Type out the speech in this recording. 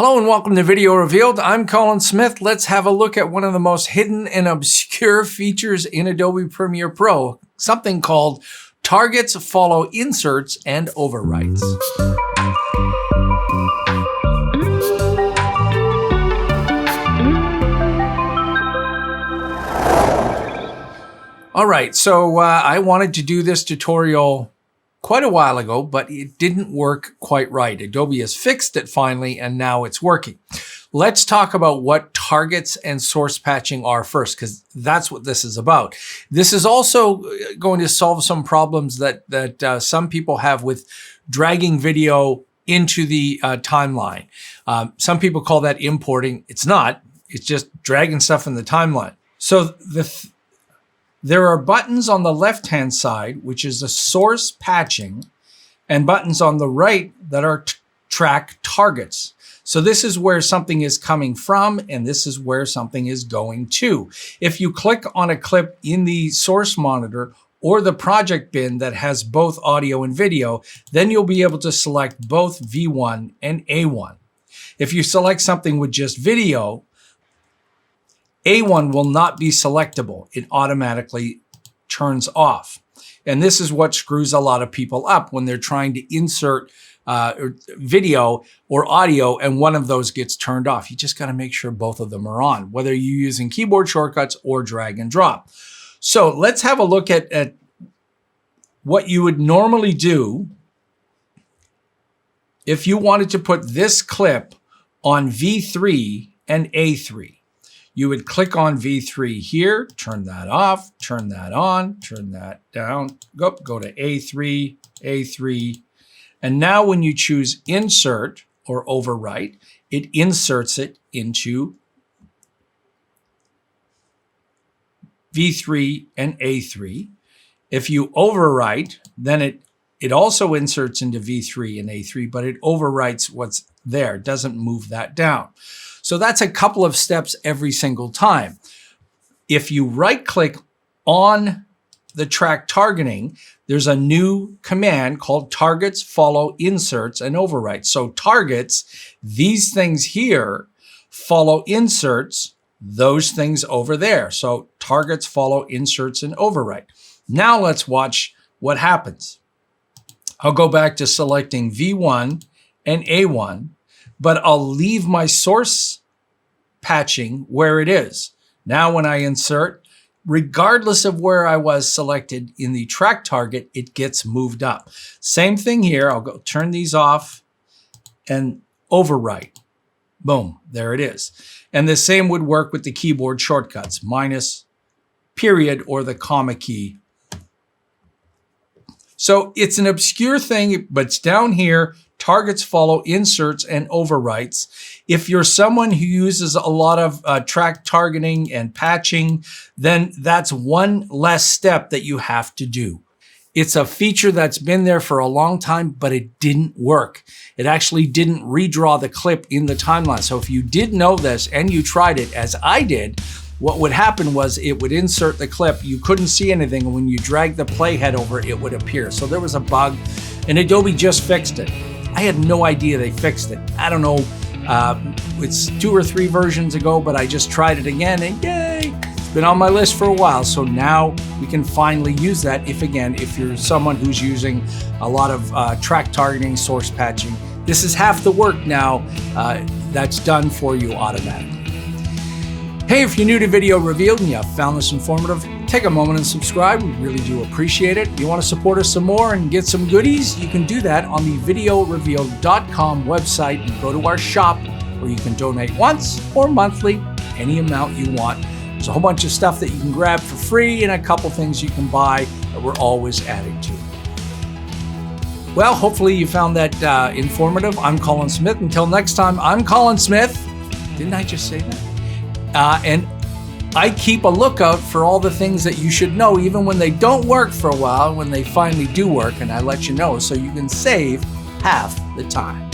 Hello and welcome to Video Revealed. I'm Colin Smith. Let's have a look at one of the most hidden and obscure features in Adobe Premiere Pro, something called Targets Follow Inserts and Overwrites. All right, so I wanted to do this tutorial quite a while ago, but it didn't work quite right. Adobe has fixed it finally, and now it's working. Let's talk about what targets and source patching are first, because that's what this is about. This is also going to solve some problems that some people have with dragging video into the timeline. Some people call that importing. It's not. It's just dragging stuff in the timeline. So there are buttons on the left-hand side, which is the source patching, and buttons on the right that are track targets. So this is where something is coming from, and this is where something is going to. If you click on a clip in the source monitor or the project bin that has both audio and video, then you'll be able to select both V1 and A1. If you select something with just video, A1 will not be selectable. It automatically turns off. And this is what screws a lot of people up when they're trying to insert video or audio and one of those gets turned off. You just got to make sure both of them are on, whether you're using keyboard shortcuts or drag and drop. So let's have a look at what you would normally do if you wanted to put this clip on V3 and A3. You would click on V3 here, turn that off, turn that on, turn that down, go to A3, A3. And now when you choose Insert or Overwrite, it inserts it into V3 and A3. If you overwrite, then it also inserts into V3 and A3, but it overwrites what's there. It doesn't move that down. So that's a couple of steps every single time. If you right-click on the track targeting, there's a new command called Targets Follow Inserts and Overwrites. So targets, these things here, follow inserts, those things over there. So targets follow inserts and overwrite. Now let's watch what happens. I'll go back to selecting V1 and A1, but I'll leave my source patching where it is. Now when I insert, regardless of where I was selected in the track target, it gets moved up. Same thing here. I'll go turn these off and overwrite. Boom, there it is. And the same would work with the keyboard shortcuts, minus, period, or the comma key. So it's an obscure thing, but it's down here. Targets follow inserts and overwrites. If you're someone who uses a lot of track targeting and patching, then that's one less step that you have to do. It's a feature that's been there for a long time, but it didn't work. It actually didn't redraw the clip in the timeline. So if you did know this and you tried it, as I did, what would happen was it would insert the clip. You couldn't see anything. And when you drag the playhead over, it would appear. So there was a bug, and Adobe just fixed it. I had no idea they fixed it. I don't know, it's 2 or 3 versions ago, but I just tried it again and yay, it's been on my list for a while. So now we can finally use that if you're someone who's using a lot of track targeting, source patching. This is half the work now that's done for you automatically. Hey, if you're new to Video Revealed and you found this informative, take a moment and subscribe. We really do appreciate it. If you want to support us some more and get some goodies, you can do that on the VideoRevealed.com website and go to our shop where you can donate once or monthly, any amount you want. There's a whole bunch of stuff that you can grab for free and a couple things you can buy that we're always adding to. Well, hopefully you found that informative. I'm Colin Smith. Until next time, I'm Colin Smith. Didn't I just say that? And I keep a lookout for all the things that you should know, even when they don't work for a while, when they finally do work, and I let you know so you can save half the time.